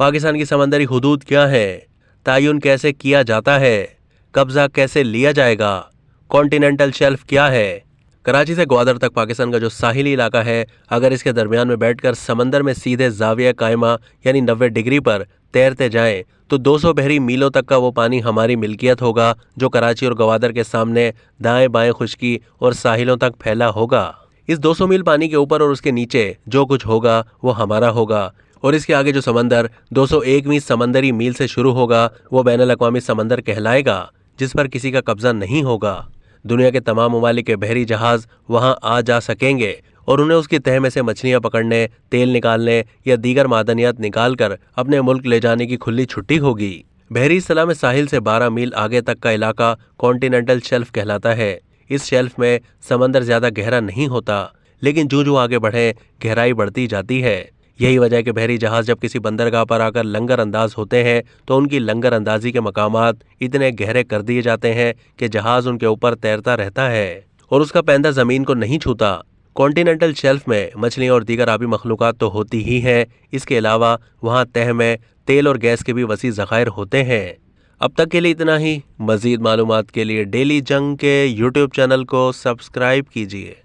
पाकिस्तान की समंदरी हुदूद क्या है, तयन कैसे किया जाता है, कब्जा कैसे लिया जाएगा, कॉन्टिनेंटल शेल्फ क्या है। कराची से ग्वादर तक पाकिस्तान का जो साहिली इलाका है, अगर इसके दरमियान में बैठकर समंदर में सीधे जाविया कायमा यानी 90 डिग्री पर तैरते जाएं तो 200 बहरी मीलों तक का वो पानी हमारी मिल्कियत होगा, जो कराची और ग्वादर के सामने दाएं बाएं खुश्की और साहिलों तक फैला होगा। इस 200 मील पानी के ऊपर और उसके नीचे जो कुछ होगा वो हमारा होगा, और इसके आगे जो समंदर 201वीं समंदरी मील से शुरू होगा वो बैनुल अक़वामी समंदर कहलाएगा, जिस पर किसी का कब्जा नहीं होगा। दुनिया के तमाम ममालिक के बहरी जहाज वहां आ जा सकेंगे और उन्हें उसकी तह में से मछलियां पकड़ने, तेल निकालने या दीगर मादनियात निकाल कर अपने मुल्क ले जाने की खुली छुट्टी होगी। बहरी इस्तिलाह में साहिल से 12 मील आगे तक का इलाका कॉन्टिनेंटल शेल्फ कहलाता है। इस शेल्फ में समंदर ज्यादा गहरा नहीं होता, लेकिन जो आगे बढ़े गहराई बढ़ती जाती है। यही वजह है कि बहरी जहाज जब किसी बंदरगाह पर आकर लंगर अंदाज होते हैं तो उनकी लंगर अंदाजी के मकामात इतने गहरे कर दिए जाते हैं कि जहाज उनके ऊपर तैरता रहता है और उसका पैंदा जमीन को नहीं छूता। कॉन्टिनेंटल शेल्फ में मछलियां और दीगर आबी मखलूकात तो होती ही हैं, इसके अलावा वहां तह में तेल और गैस के भी वसी ज़खायर होते हैं। अब तक के लिए इतना ही। मजीद मालूमात के लिए डेली जंग के यूट्यूब चैनल को सब्सक्राइब कीजिए।